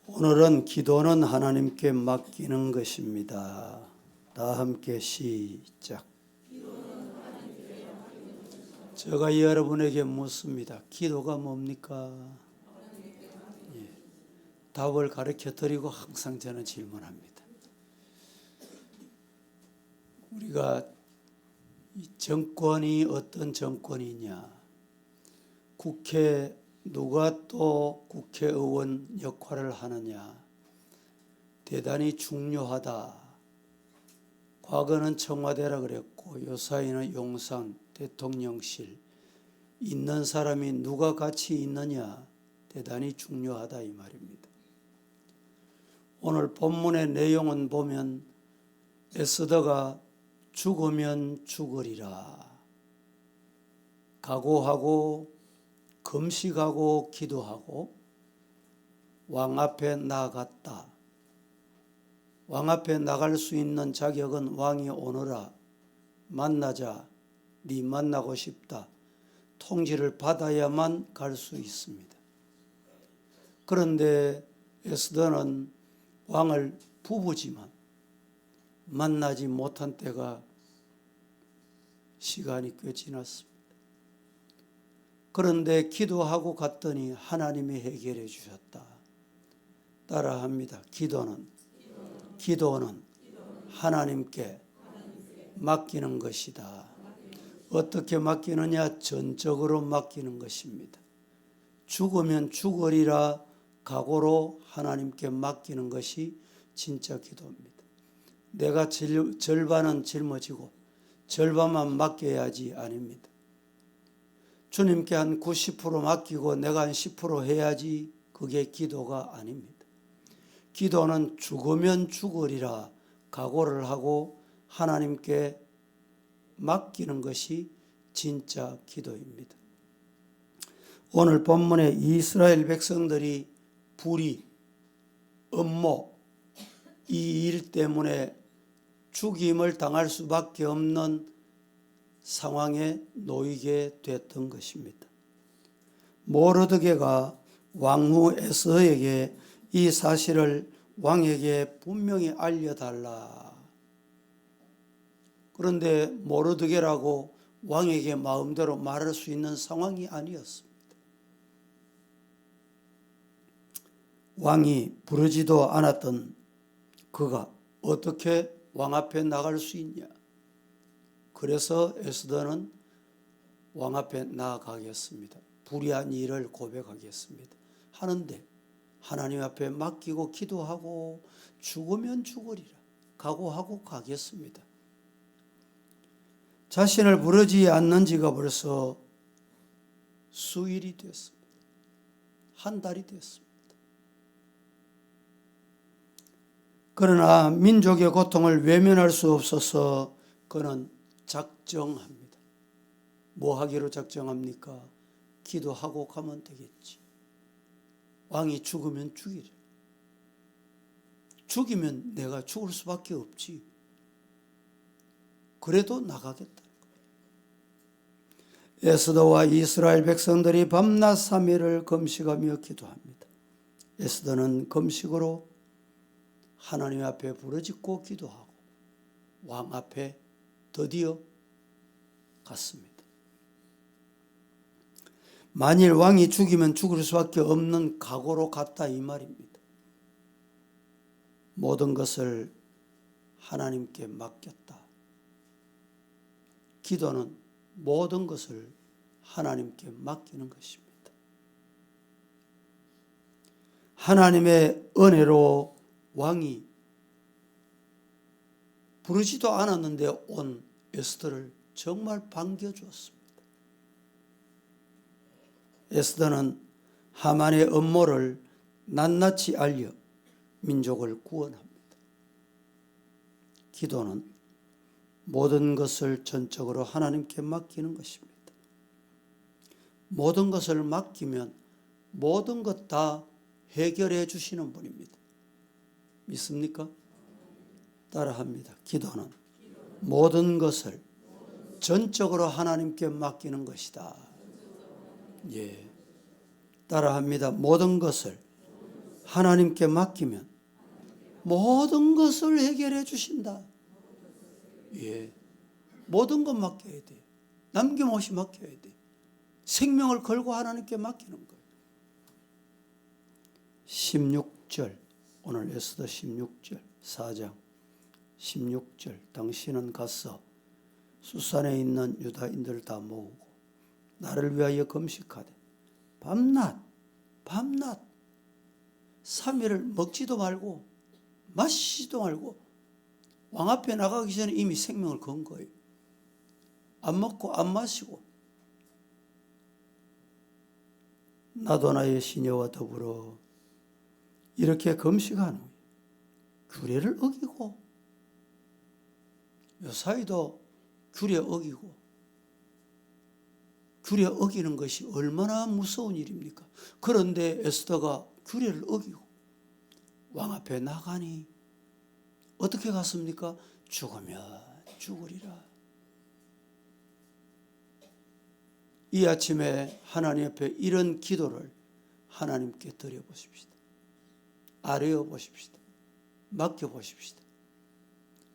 오늘은 기도는 하나님께 맡기는 것입니다. 다 함께 시작. 제가 여러분에게 묻습니다. 기도가 뭡니까? 답을 가르쳐 드리고 항상 저는 질문합니다. 우리가 이 정권이 어떤 정권이냐, 국회 누가 또 국회의원 역할을 하느냐, 대단히 중요하다. 과거는 청와대라 그랬고 요사이는 용산 대통령실 있는 사람이 누가 같이 있느냐 대단히 중요하다 이 말입니다. 오늘 본문의 내용은 보면 에스더가 죽으면 죽으리라 각오하고 금식하고 기도하고 왕 앞에 나아갔다. 왕 앞에 나갈 수 있는 자격은 왕이 오너라 만나자 네 만나고 싶다 통지를 받아야만 갈 수 있습니다. 그런데 에스더는 왕을 부부지만 만나지 못한 때가 시간이 꽤 지났습니다. 그런데 기도하고 갔더니 하나님이 해결해 주셨다. 따라합니다. 기도는 하나님께 맡기는 것이다. 어떻게 맡기느냐? 전적으로 맡기는 것입니다. 죽으면 죽으리라 각오로 하나님께 맡기는 것이 진짜 기도입니다. 내가 절반은 짊어지고 절반만 맡겨야지 아닙니다. 주님께 한 90% 맡기고 내가 한 10% 해야지 그게 기도가 아닙니다. 기도는 죽으면 죽으리라 각오를 하고 하나님께 맡기는 것이 진짜 기도입니다. 오늘 본문에 이스라엘 백성들이 불의, 음모 이 일 때문에 죽임을 당할 수밖에 없는 상황에 놓이게 됐던 것입니다. 모르드게가 왕후 에스더에게 이 사실을 왕에게 분명히 알려달라. 그런데 모르드게라고 왕에게 마음대로 말할 수 있는 상황이 아니었습니다. 왕이 부르지도 않았던 그가 어떻게 왕 앞에 나갈 수 있냐. 그래서 에스더는 왕 앞에 나아가겠습니다. 불의한 일을 고백하겠습니다. 하는데 하나님 앞에 맡기고 기도하고 죽으면 죽으리라 각오하고 가겠습니다. 자신을 부르지 않는 지가 벌써 수일이 됐습니다. 한 달이 됐습니다. 그러나 민족의 고통을 외면할 수 없어서 그는 작정합니다. 뭐 하기로 작정합니까? 기도하고 가면 되겠지. 왕이 죽으면 죽이래. 죽이면 내가 죽을 수밖에 없지. 그래도 나가겠다는 거예요. 에스더와 이스라엘 백성들이 밤낮 3일을 금식하며 기도합니다. 에스더는 금식으로 하나님 앞에 부르짖고 기도하고 왕 앞에 드디어 갔습니다. 만일 왕이 죽이면 죽을 수밖에 없는 각오로 갔다 이 말입니다. 모든 것을 하나님께 맡겼다. 기도는 모든 것을 하나님께 맡기는 것입니다. 하나님의 은혜로 왕이 부르지도 않았는데 온 에스더를 정말 반겨주었습니다. 에스더는 하만의 음모를 낱낱이 알려 민족을 구원합니다. 기도는 모든 것을 전적으로 하나님께 맡기는 것입니다. 모든 것을 맡기면 모든 것 다 해결해 주시는 분입니다. 믿습니까? 따라합니다. 기도는 모든 것을 전적으로 하나님께 맡기는 것이다. 예. 따라합니다. 모든 것을 하나님께 맡기면 모든 것을 해결해 주신다. 예, 모든 것 맡겨야 돼. 남김없이 맡겨야 돼. 생명을 걸고 하나님께 맡기는 거예요. 16절, 오늘 에스더 16절 4장 16절, 당신은 가서 수산에 있는 유다인들을 다 모으고 나를 위하여 금식하되 밤낮 3일을 먹지도 말고 마시지도 말고 왕 앞에 나가기 전에 이미 생명을 건 거예요. 안 먹고 안 마시고 나도 나의 시녀와 더불어 이렇게 금식한 후에 규례를 어기고, 요사이도 규례 어기고, 규례 어기는 것이 얼마나 무서운 일입니까? 그런데 에스더가 규례를 어기고 왕 앞에 나가니 어떻게 갔습니까? 죽으면 죽으리라. 이 아침에 하나님 앞에 이런 기도를 하나님께 드려보십시다. 아뢰어 보십시다. 맡겨보십시다.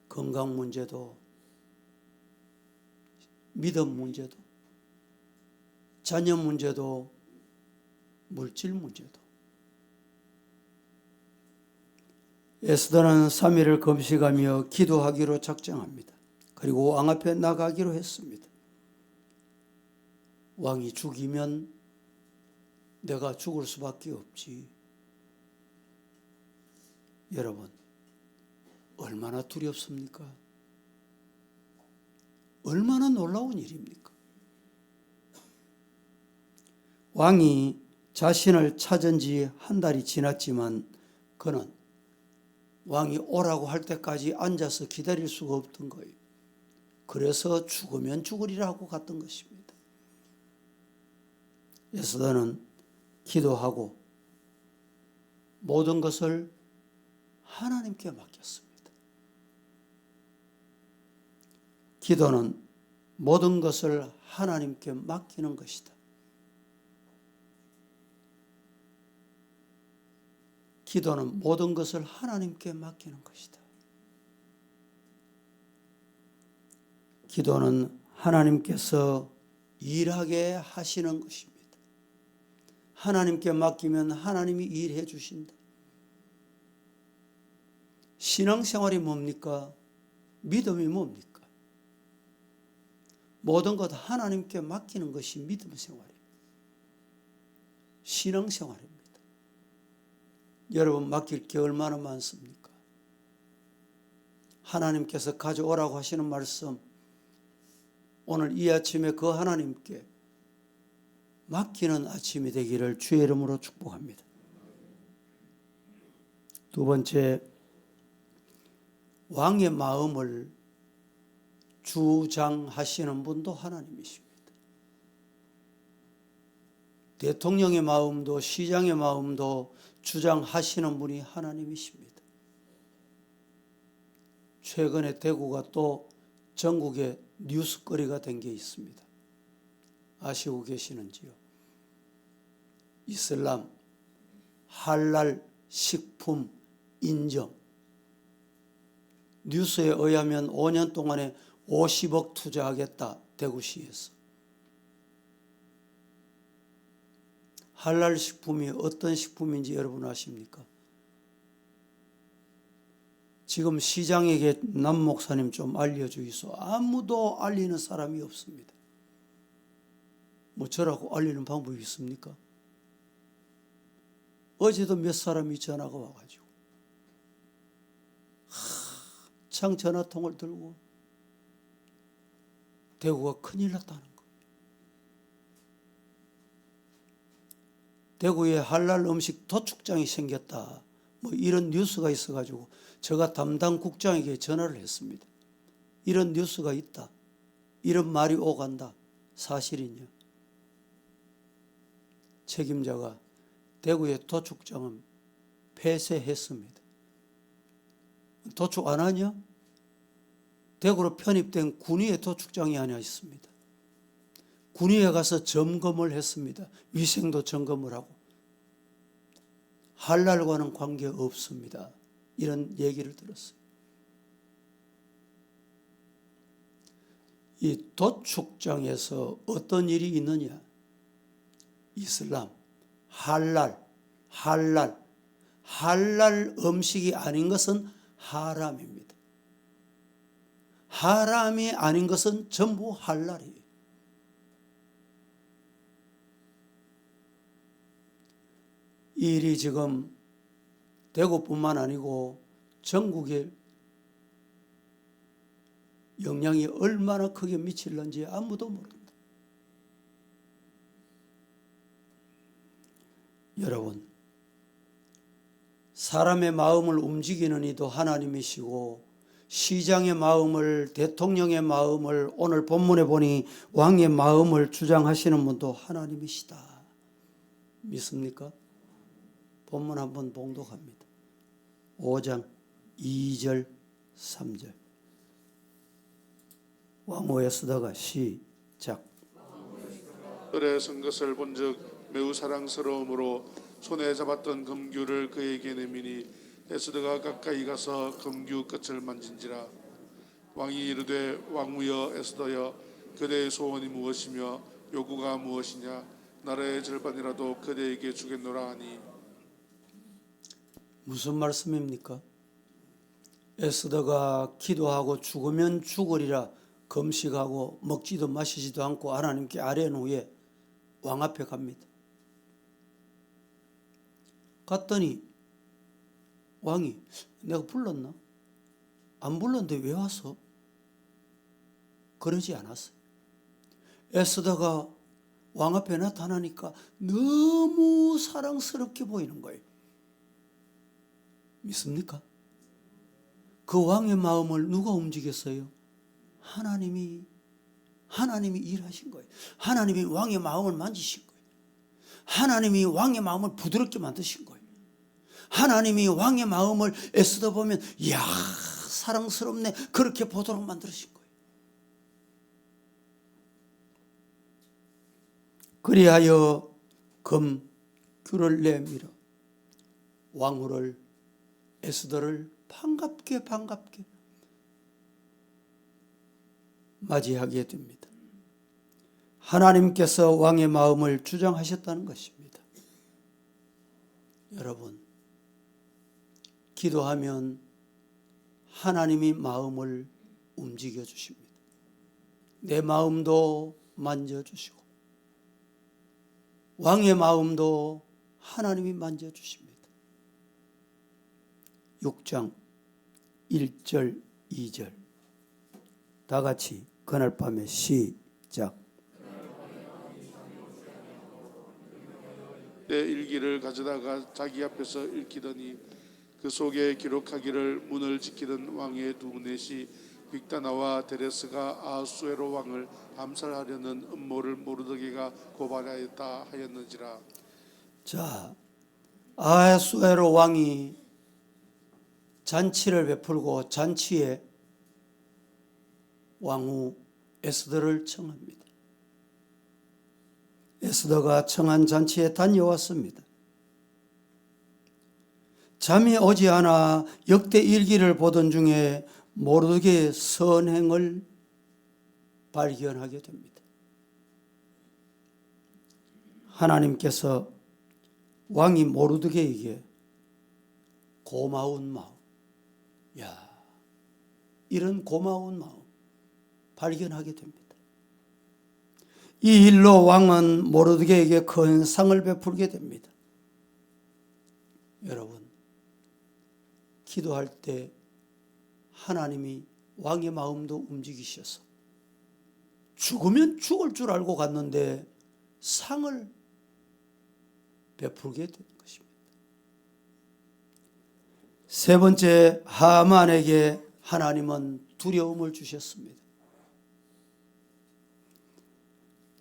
건강 문제도, 믿음 문제도, 자녀 문제도, 물질 문제도. 에스더는 3일을 금식하며 기도하기로 작정합니다. 그리고 왕 앞에 나가기로 했습니다. 왕이 죽이면 내가 죽을 수밖에 없지. 여러분, 얼마나 두렵습니까? 얼마나 놀라운 일입니까? 왕이 자신을 찾은 지 한 달이 지났지만 그는 왕이 오라고 할 때까지 앉아서 기다릴 수가 없던 거예요. 그래서 죽으면 죽으리라 하고 갔던 것입니다. 에스더는 기도하고 모든 것을 하나님께 맡겼습니다. 기도는 모든 것을 하나님께 맡기는 것이다. 기도는 모든 것을 하나님께 맡기는 것이다. 기도는 하나님께서 일하게 하시는 것입니다. 하나님께 맡기면 하나님이 일해 주신다. 신앙생활이 뭡니까? 믿음이 뭡니까? 모든 것 하나님께 맡기는 것이 믿음 생활이에요. 신앙생활입니다. 여러분, 맡길 게 얼마나 많습니까? 하나님께서 가져오라고 하시는 말씀, 오늘 이 아침에 그 하나님께 맡기는 아침이 되기를 주의 이름으로 축복합니다. 두 번째, 왕의 마음을 주장하시는 분도 하나님이십니다. 대통령의 마음도 시장의 마음도 주장하시는 분이 하나님이십니다. 최근에 대구가 또 전국에 뉴스거리가 된 게 있습니다. 아시고 계시는지요? 이슬람 할랄 식품 인정. 뉴스에 의하면 5년 동안에 50억 투자하겠다, 대구시에서. 할랄 식품이 어떤 식품인지 여러분 아십니까? 지금 시장에게 남 목사님 좀 알려주이소. 아무도 알리는 사람이 없습니다. 뭐 저라고 알리는 방법이 있습니까? 어제도 몇 사람이 전화가 와가지고 창 전화통을 들고 대구가 큰일 났다는 거예요. 대구에 할랄 음식 도축장이 생겼다, 뭐 이런 뉴스가 있어가지고 제가 담당 국장에게 전화를 했습니다. 이런 뉴스가 있다, 이런 말이 오간다, 사실이냐? 책임자가 대구의 도축장은 폐쇄했습니다. 도축 안 하냐? 대구로 편입된 군위의 도축장이 하나 있습니다. 군위에 가서 점검을 했습니다. 위생도 점검을 하고 할랄과는 관계 없습니다. 이런 얘기를 들었어요. 이 도축장에서 어떤 일이 있느냐? 이슬람, 할랄 음식이 아닌 것은 하람입니다. 하람이 아닌 것은 전부 할랄이에요. 이 일이 지금 대구뿐만 아니고 전국에 영향이 얼마나 크게 미칠는지 아무도 모릅니다. 여러분, 사람의 마음을 움직이는 이도 하나님이시고 시장의 마음을, 대통령의 마음을, 오늘 본문에 보니 왕의 마음을 주장하시는 분도 하나님이시다. 믿습니까? 본문 한번 봉독합니다. 5장 2절 3절. 왕후 에스더가 시작. 들의 쓴 것을 본즉 매우 사랑스러움으로 손에 잡았던 금규를 그에게 내미니 에스더가 가까이 가서 금규 끝을 만진지라. 왕이 이르되 왕후여 에스더여 그대의 소원이 무엇이며 요구가 무엇이냐? 나라의 절반이라도 그대에게 주겠노라 하니. 무슨 말씀입니까? 에스더가 기도하고 죽으면 죽으리라 금식하고 먹지도 마시지도 않고 하나님께 아뢰는 후에 왕 앞에 갑니다. 갔더니 왕이 내가 불렀나? 안 불렀는데 왜 왔어? 그러지 않았어요. 에스더가 왕 앞에 나타나니까 너무 사랑스럽게 보이는 거예요. 믿습니까? 그 왕의 마음을 누가 움직였어요? 하나님이 일하신 거예요. 하나님이 왕의 마음을 만지신 거예요. 하나님이 왕의 마음을 부드럽게 만드신 거예요. 하나님이 왕의 마음을 에스더 보면 이야 사랑스럽네 그렇게 보도록 만드신 거예요. 그리하여 금규를 내밀어 왕후를 에스더를 반갑게 맞이하게 됩니다. 하나님께서 왕의 마음을 주장하셨다는 것입니다. 여러분, 기도하면 하나님이 마음을 움직여 주십니다. 내 마음도 만져주시고 왕의 마음도 하나님이 만져주십니다. 6장 1절 2절 다 같이 그날 밤에 시작. 내 일기를 가져다가 자기 앞에서 읽히더니 그 속에 기록하기를 문을 지키던 왕의 두 넷이 빅다나와 데레스가 아하수에로 왕을 암살하려는 음모를 모르드게가 고발하였다 하였는지라. 자, 아하수에로 왕이 잔치를 베풀고 잔치에 왕후 에스더를 청합니다. 에스더가 청한 잔치에 다녀왔습니다. 잠이 오지 않아 역대 일기를 보던 중에 모르드게의 선행을 발견하게 됩니다. 하나님께서 왕이 모르드게에게 고마운 마음, 이런 고마운 마음 발견하게 됩니다. 이 일로 왕은 모르드게에게 큰 상을 베풀게 됩니다. 여러분, 기도할 때 하나님이 왕의 마음도 움직이셔서 죽으면 죽을 줄 알고 갔는데 상을 베풀게 되는 것입니다. 세 번째, 하만에게 하나님은 두려움을 주셨습니다.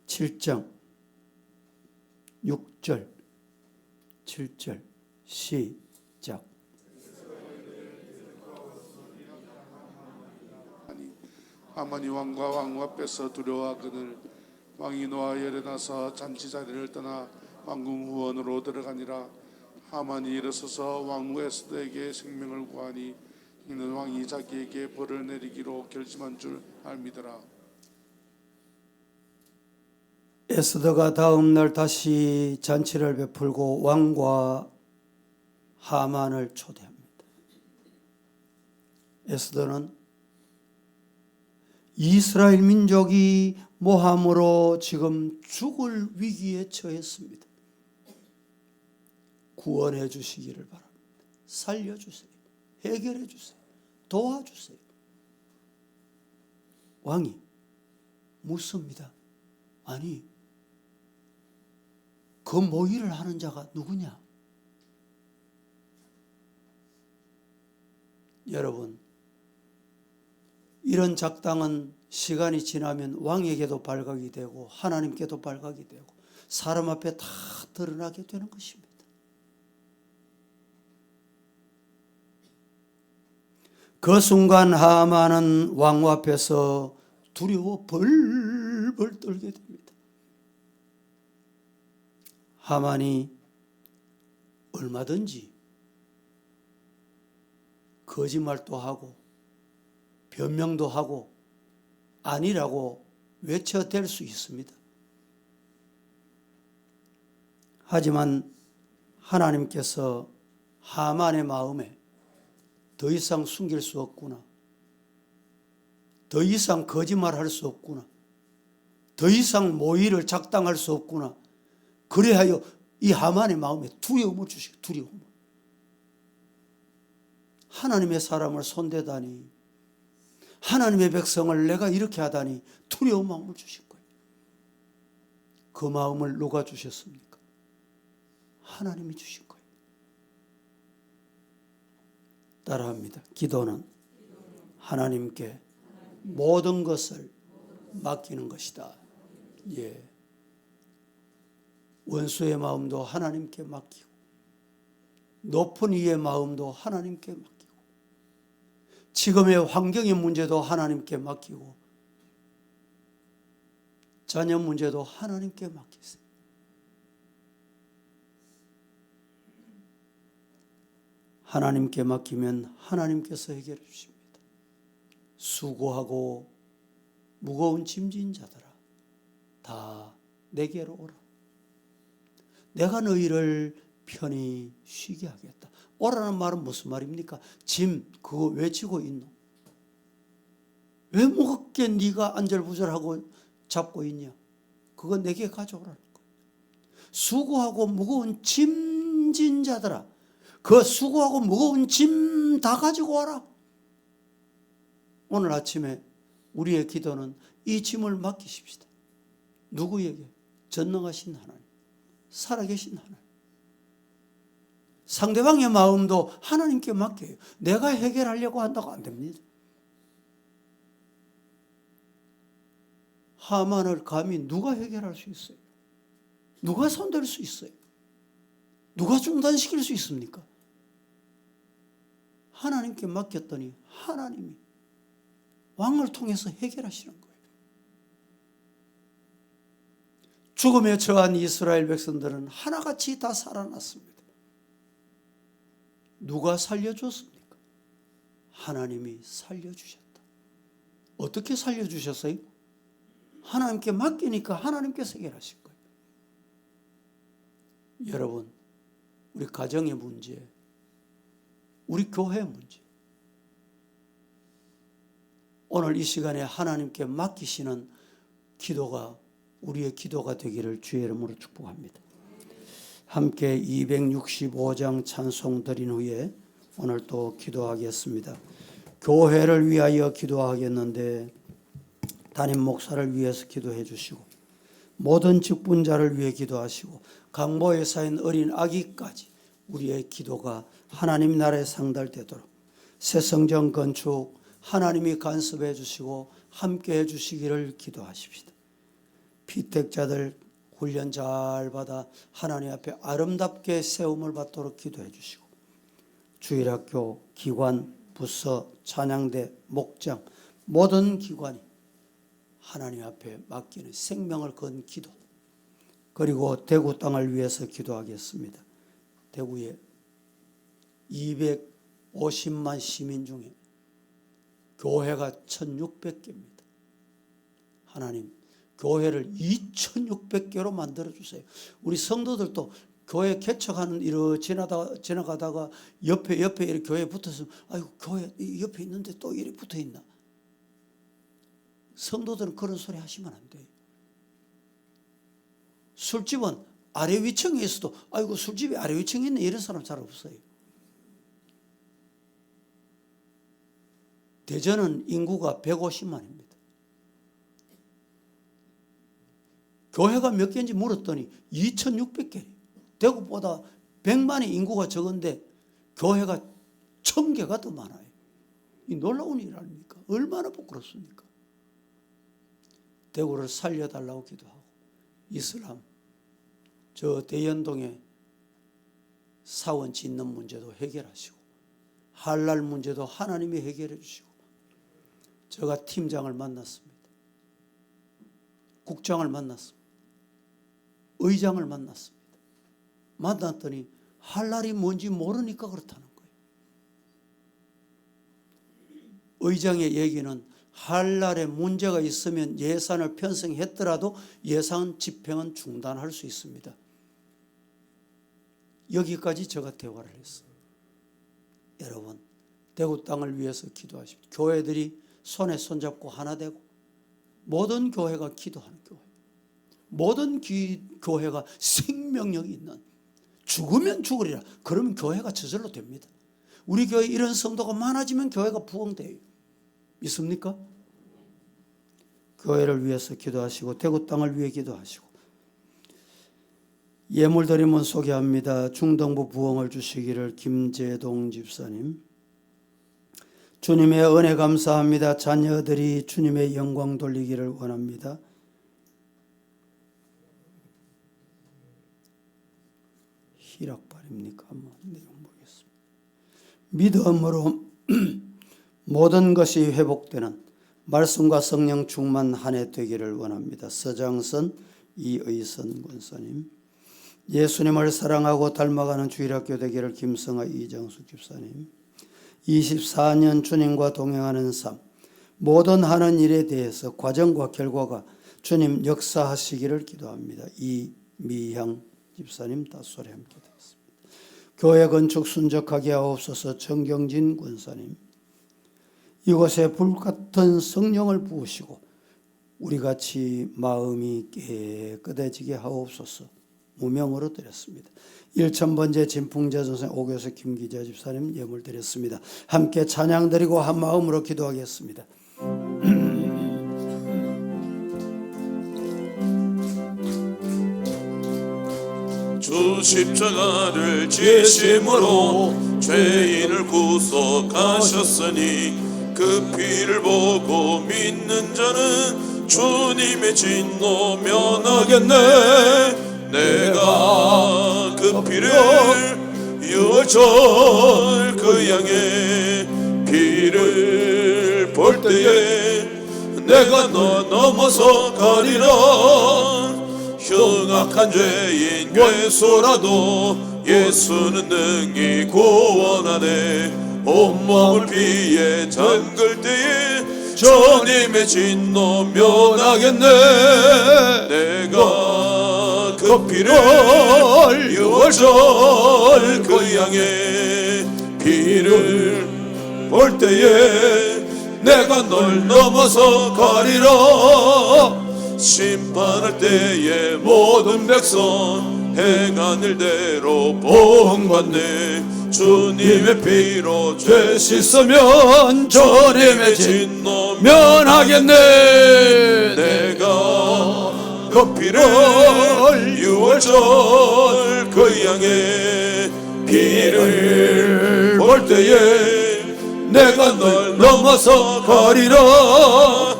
7장 6절 7절 시작. 하만이 왕과 왕후 앞에서 두려워하거늘 왕이 노하여 일어나서 잔치 자리를 떠나 왕궁 후원으로 들어가니라. 하만이 일어서서 왕후 에스더에게 생명을 구하니 이는 왕이 자기에게 벌을 내리기로 결심한 줄 알미더라. 에스더가 다음 날 다시 잔치를 베풀고 왕과 하만을 초대합니다. 에스더는 이스라엘 민족이 모함으로 지금 죽을 위기에 처했습니다. 구원해 주시기를 바랍니다. 살려주세요. 해결해 주세요. 도와주세요. 왕이 묻습니다. 아니, 그 모의를 하는 자가 누구냐? 여러분, 이런 작당은 시간이 지나면 왕에게도 발각이 되고 하나님께도 발각이 되고 사람 앞에 다 드러나게 되는 것입니다. 그 순간 하만은 왕 앞에서 두려워 벌벌 떨게 됩니다. 하만이 얼마든지 거짓말도 하고 변명도 하고 아니라고 외쳐댈 수 있습니다. 하지만 하나님께서 하만의 마음에 더 이상 숨길 수 없구나, 더 이상 거짓말할 수 없구나, 더 이상 모의를 작당할 수 없구나, 그래하여 이 하만의 마음에 두려움을 주시고, 두려움을. 하나님의 사람을 손대다니, 하나님의 백성을 내가 이렇게 하다니 두려운 마음을 주신 거예요. 그 마음을 누가 주셨습니까? 하나님이 주신 거예요. 따라합니다. 기도는 하나님께 모든 것을 맡기는 것이다. 예. 원수의 마음도 하나님께 맡기고, 높은 이의 마음도 하나님께 맡기고, 지금의 환경의 문제도 하나님께 맡기고, 자녀 문제도 하나님께 맡기세요. 하나님께 맡기면 하나님께서 해결해 주십니다. 수고하고 무거운 짐진 자들아, 다 내게로 오라. 내가 너희를 편히 쉬게 하겠다. 오라는 말은 무슨 말입니까? 짐 그거 왜 지고 있노? 왜 무겁게 네가 안절부절하고 잡고 있냐? 그거 내게 가져오라는 거예요. 수고하고 무거운 짐진 자들아, 그 수고하고 무거운 짐 다 가지고 와라. 오늘 아침에 우리의 기도는 이 짐을 맡기십시다. 누구에게? 전능하신 하나님, 살아계신 하나님. 상대방의 마음도 하나님께 맡겨요. 내가 해결하려고 한다고 안 됩니다. 하만을 감히 누가 해결할 수 있어요? 누가 손댈 수 있어요? 누가 중단시킬 수 있습니까? 하나님께 맡겼더니 하나님이 왕을 통해서 해결하시는 거예요. 죽음에 처한 이스라엘 백성들은 하나같이 다 살아났습니다. 누가 살려줬습니까? 하나님이 살려주셨다. 어떻게 살려주셨어요? 하나님께 맡기니까 하나님께서 해결하신 거예요. 여러분, 우리 가정의 문제, 우리 교회 문제, 오늘 이 시간에 하나님께 맡기시는 기도가 우리의 기도가 되기를 주의 이름으로 축복합니다. 함께 265장 찬송 드린 후에 오늘 또 기도하겠습니다. 교회를 위하여 기도하겠는데 담임 목사를 위해서 기도해 주시고, 모든 직분자를 위해 기도하시고, 강보에 쌓인 어린 아기까지 우리의 기도가 하나님 나라에 상달되도록 새 성전 건축 하나님이 간섭해 주시고 함께 해 주시기를 기도하십시다. 피택자들 훈련 잘 받아 하나님 앞에 아름답게 세움을 받도록 기도해 주시고, 주일학교, 기관, 부서, 찬양대, 목장 모든 기관이 하나님 앞에 맡기는 생명을 건 기도, 그리고 대구 땅을 위해서 기도하겠습니다. 대구에 250만 시민 중에 교회가 1600개입니다. 하나님, 교회를 2600개로 만들어주세요. 우리 성도들도 교회 개척하는 이러 지나가다가 옆에 이렇게 교회에 붙어서 아이고 교회 옆에 있는데 또 이렇게 붙어 있나. 성도들은 그런 소리 하시면 안 돼요. 술집은 아래 위층에 있어도 아이고 술집이 아래 위층에 있네 이런 사람 잘 없어요. 대전은 인구가 150만입니다. 교회가 몇 개인지 물었더니 2600개. 대구보다 100만의 인구가 적은데 교회가 1000개가 더 많아요. 이 놀라운 일 아닙니까? 얼마나 부끄럽습니까? 대구를 살려달라고 기도하고, 이슬람, 저 대연동에 사원 짓는 문제도 해결하시고, 할랄 문제도 하나님이 해결해 주시고, 제가 팀장을 만났습니다. 국장을 만났습니다. 의장을 만났습니다. 만났더니 할랄이 뭔지 모르니까 그렇다는 거예요. 의장의 얘기는 할랄에 문제가 있으면 예산을 편성했더라도 예산 집행은 중단할 수 있습니다. 여기까지 제가 대화를 했어요. 여러분, 대구 땅을 위해서 기도하십시오. 교회들이 손에 손잡고 하나 되고, 모든 교회가 기도하는 교회, 모든 교회가 생명력이 있는, 죽으면 죽으리라. 그러면 교회가 저절로 됩니다. 우리 교회 이런 성도가 많아지면 교회가 부흥돼요. 믿습니까? 교회를 위해서 기도하시고, 대구 땅을 위해 기도하시고, 예물 드리면 소개합니다. 중동부 부흥을 주시기를 김재동 집사님. 주님의 은혜 감사합니다. 자녀들이 주님의 영광 돌리기를 원합니다. 희락발입니까? 한번 내용 보겠습니다. 믿음으로 모든 것이 회복되는 말씀과 성령 충만 한 해 되기를 원합니다. 서장선 이의선 권사님. 예수님을 사랑하고 닮아가는 주일학교 되기를 김성아 이장숙 집사님. 24년 주님과 동행하는 삶, 모든 하는 일에 대해서 과정과 결과가 주님 역사하시기를 기도합니다. 이미향 집사님 다 소리 함께 드렸습니다. 교회 건축 순적하게 하옵소서. 정경진 권사님. 이곳에 불같은 성령을 부으시고 우리같이 마음이 깨끗해지게 하옵소서. 무명으로 드렸습니다. 1000번째 진풍자전선 오교수 김기자 집사님 예물 드렸습니다. 함께 찬양 드리고 한 마음으로 기도하겠습니다. 주 십자가를 지심으로 죄인을 구속하셨으니 그 피를 보고 믿는 자는 주님의 진노 면하겠네. 내가 그 피를 유월절 그 양의 피를 볼 때에 내가 너 넘어서 가리라. 흉악한 죄인 괴수라도 예수는 능히 구원하네. 온몸을 피에 잠글 때에 주님의 진노 면하겠네. 내가 그 피를 유월절 그 양의 피를 볼 때에 내가 널 넘어서 가리라. 심판할 때에 모든 백성 행한 일대로 보응받네. 주님의 피로 죄 씻으면 주님의 진노 면하겠네. 내가 그 피를 유월절 그 양의 피를 볼 때에 내가 널 넘어서 가리라.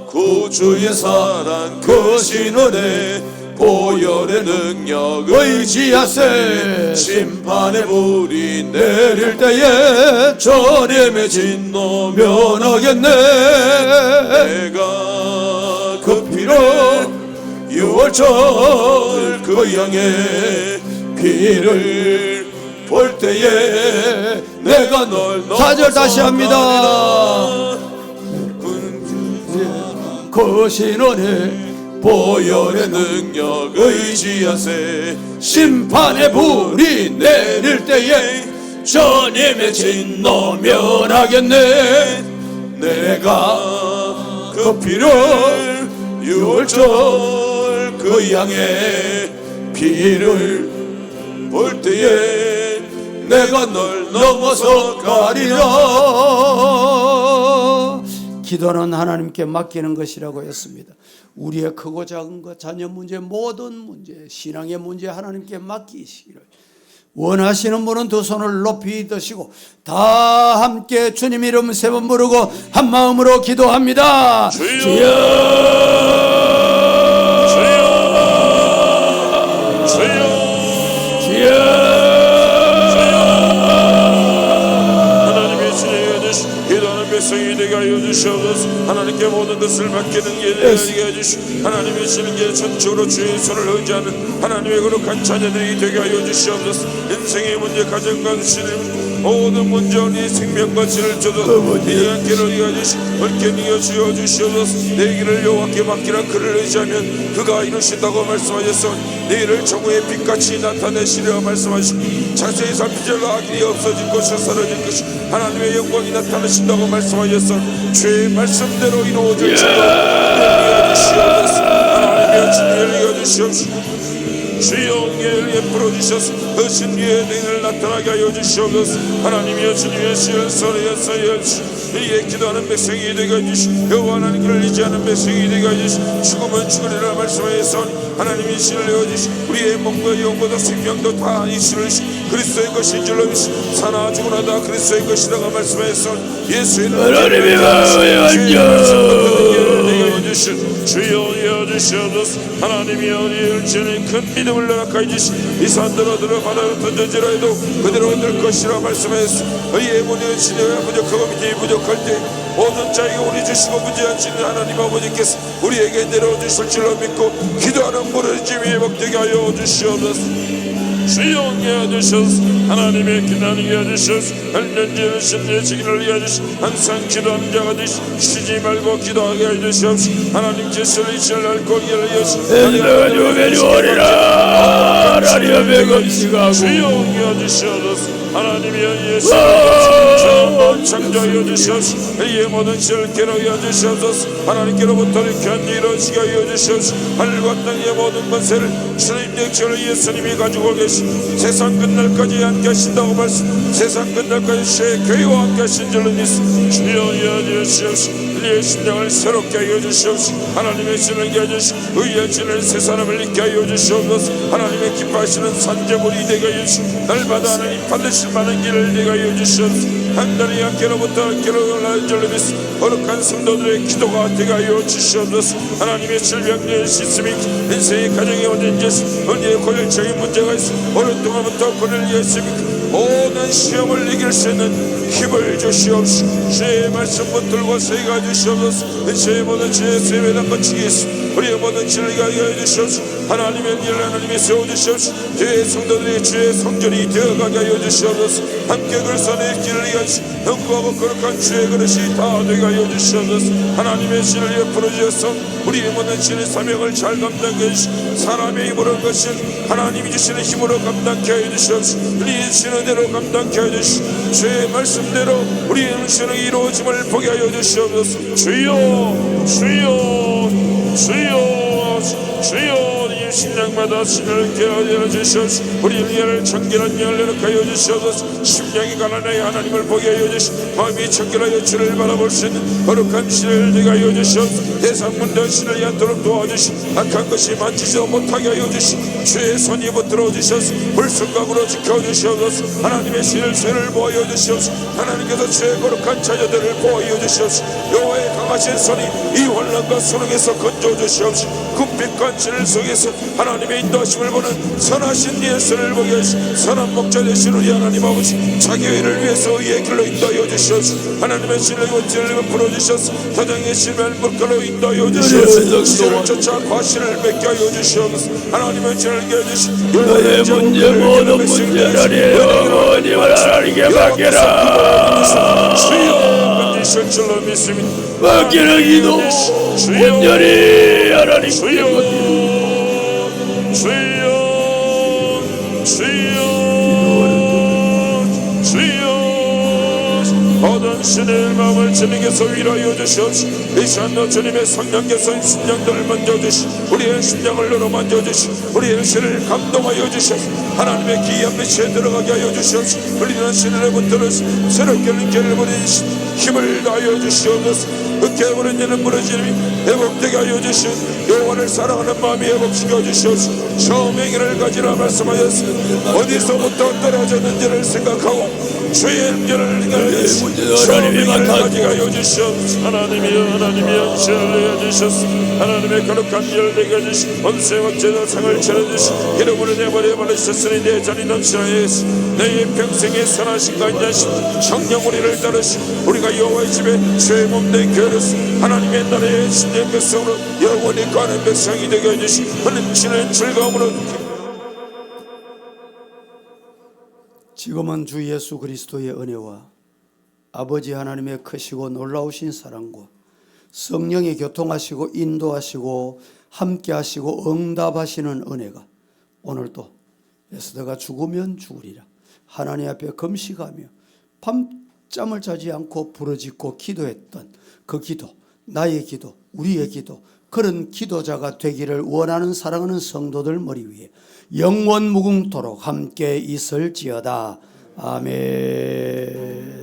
구주의 사랑 그 신은혜 보혈의 능력 의지하세. 심판의 불이 내릴 때에 주님의 진노 면하겠네. 내가 그 피로 유월절 그 양의 피를 볼 때에 내가 널 4절 다시 합니다. 거신 은혜 보혈의 능력 의지하세 심판의 불이 내릴 때에 주님의 진노 면하겠네 내가 그 피를 6월절 그 양의 피를 볼 때에 내가 널 넘어서 가리라. 기도는 하나님께 맡기는 것이라고 했습니다. 우리의 크고 작은 것, 자녀 문제, 모든 문제, 신앙의 문제 하나님께 맡기시기를 원하시는 분은 두 손을 높이 드시고 다 함께 주님 이름 세 번 부르고 한 마음으로 기도합니다. 주여 주여 하나님의 진행해 주시 기도하는 백성이 되게 하여 주시옵소서. 하나님께 모든 것을 맡기는 게 되게 하여 주시고 하나님의 진행에 전적으로 주의 손을 의지하는 하나님의 거룩한 자녀들이 되게 하여 주시옵소서. 인생의 문제, 가정과 주시는 모든 문제, 우리 생명과 질을 줘도 이 안길을 이어주시 넓게 이어 주여 주시옵소서. 내 길을 여호와께 맡기라. 그를 의지하면 그가 이루신다고 말씀하셨소. 내일을 정오의 빛같이 나타내시려 말씀하시고 자세히 살피절로 악이 없어질 것이 사라질 것이 하나님의 영광이 나타나신다고 말씀하셨소. 주의 말씀대로 이루어질 줄로 이어주시옵소서. 하나님의 진리를 이어주시옵소서. 주여 은혜를 베풀어 주셔서 거신 위에 능을 나타나게 하여 주시옵소서. 하나님이여 주님의 시를 선하여 주시옵소서. 이에 기도하는 백성이 되게 해주시고 여호와 하나님을 의지하는 백성이 되게 해주시고 죽으면 죽으리라 말씀하셨사오니 하나님이 신을 내어주시고 우리의 몸과 영혼과 생명도 다 이 신을 그리스도의 것인 줄로 믿으시고 사나 죽으나 다 그리스도의 것이라고 말씀하셨사오니 예수의 하나님의 주여 이어주시옵소서. 하나님이여 우리의 죄는 큰 믿음을 허락하여 주시고 이 산들어 들어 바다로 던져지라 해도 그대로 얻을 것이라 말씀하셨소. 의의 문의 진영에 부족하고 믿음이 부족할 때 모든 자에게 우리 주시고 무지하시는 하나님 아버지께서 우리에게 내려주실 줄로 믿고 기도하는 부르짖음이 복되게 하여 주시옵소서. 주여 이어주셔서 하나님의 기도하는 이어주셔서 헬렌지를 심리지기를 이어주시고 항상 기도하는 자가 되시 쉬지 말고 기도하게 해주시옵소서. 하나님께서 이시를 알고기를 이어주시고 하나님의 검식하고 주여 이어주시옵소서. 하나님이여 예수 창조하여 주시옵소서. 이 모든 시를 깨닫게 주시옵소서. 하나님께로부터 이렇게 이루어지게 하여 주시옵소서. 하늘과 땅의 모든 권세를 주님 역사를 예수님이 가지고 계시 세상 끝날까지 함께 하신다고 말씀 세상 끝날까지 주의 교회와 함께 하신 줄로 믿습니다. 주여 이어주시옵소서. 우리의 심령을 새롭게 하여 주시옵소서. 하나님의 신을 이겨 주시고 의의 진을 새 사람을 잊게 하여 주시옵소서. 하나님의 기뻐하시는 산재물이 되게 하여 주시고 날마다 하나님 받으실 많은 길을 되게 하여 주시옵소서. 한달이 함께로부터 함께로 올라온 줄로 믿습니다. 거룩한 성도들의 기도가 되게 하여 주시옵소서. 하나님의 질병의 시스미 인생의 가정에 언제인지 언제의 고열적인 문제가 있어 오랫동안부터 고뇌가 있습니까? 모든 시험을 이길 수 있는 힘을 주시옵소서. 주의 말씀 붙들고 세가 주시옵소서. 주의 모든 죄의 세배나 거치게 있습니다. 우리의 모든 진리가 하여 주시옵소서. 하나님의 길을 하나님이 세워주시옵소서. 주의 성도들이 주의 성전이 되어가게 하여 주시옵소서. 함께 그리스도의 길을 이어주시고 영구하고 거룩한 주의 그릇이 다 되게 하여 주시옵소서. 하나님의 신을 옆으로 주셔서 우리의 모든 신의 사명을 잘 감당해 주시고 사람의 힘으로 것은 하나님이 주시는 힘으로 감당케 하여 주시옵소서. 우리의 신의 대로 감당케 하여 주시고 주의 말씀대로 우리의 신의 이루어짐을 보게 하여 주시옵소서. 주여 주여 주여 주여 이 심령마다 신을 깨어져 주시옵소서. 우리 영혼을 청결한 영을 하여 주시옵소서. 심령이 가난하여 하나님을 보게 하여 주시고 마음이 청결하여 주를 바라볼 수 있는 거룩한 신을 되게 하여 주시옵소서. 대상문대 신을 얀도록 도와주시고 악한 것이 만지지 못하게 하여 주시고 주의 손이 붙들어 주셔서 불순각으로 지켜주시옵소서. 하나님의 신을 죄를 보여 주시옵소서. 하나님께서 주의 거룩한 자녀들을 보여 주시옵소서. 여호와의 강하신 손이 이 환난과 수능에서 건져 주시옵소서. 금빛과 진을 속에서 하나님의 인도하심을 보는 선하신 예수를 보게 하시고 선한 목자 되신 우리 하나님 아버지 자기 의를 위해서 의의 길로 인도하여 주시옵소서. 하나님의 신뢰고 진리를 풀어주셔서 도장의 신을 물결로 인도하여 주시옵소서. 시를 쫓아 과실을 맺게 하여 주시옵소서. 하나님의 즐겨 주시옵소서. 너의 문제 모든 문제를 하나님을 하나님께 맡겨라. 주여 건지실 줄로 믿습니다. 맡기는 기도 온전히 하나님께 주여 맡기는 주여 주여 모든 신의 마음을 주님께서 위로하여 주시옵시고 이 시간도 주님의 성령께서 심령들을 만져주시고 우리의 심령을 너로 만져주시고 우리의 신을 감동하여 주시옵시고 하나님의 기이한 빛에 들어가게 하여 주시옵시고 우리는 신을 붙들어 새롭게 눈길을 보내주시고 힘을 다하여 주시옵소서. 흑해버린 이는 무너짐이 회복되게 하여 주시옵소서. 영원을 사랑하는 마음이 회복시켜 주시옵소서. 처음의 길을 가지라 말씀하였으니 어디서부터 떨어졌는지를 생각하고 주의 임재를 행하여 처음의 길을 가지게 하여 주시옵소서. 하나님이여 진리해 주셨소. 하나님의 거룩한 열매가 주시고 원수의 제자 상을 차려주시고 이름으로 내버려 버리셨으니 내 자리 넘치나였으니 너희 평생의 선하신 간자신 성령 우리를 따르시고 우리가 여호와의 집에 주의 몸된 교회로서 하나님의 나라의 신령 백성으로 영원히 가는 백성이 되게 해주시고 흐름치는 즐거움으로 지금은 주 예수 그리스도의 은혜와 아버지 하나님의 크시고 놀라우신 사랑과 성령이 교통하시고 인도하시고 함께하시고 응답하시는 은혜가 오늘도 에스더가 죽으면 죽으리라 하나님 앞에 금식하며 밤잠을 자지 않고 부르짖고 기도했던 그 기도, 나의 기도, 우리의 기도, 그런 기도자가 되기를 원하는 사랑하는 성도들 머리 위에 영원 무궁토록 함께 있을지어다. 아멘.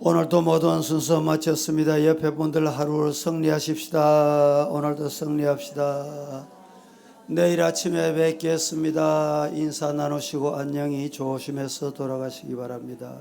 오늘도 모든 순서 마쳤습니다. 옆에 분들 하루 승리하십시다. 오늘도 승리합시다. 내일 아침에 뵙겠습니다. 인사 나누시고 안녕히 조심해서 돌아가시기 바랍니다.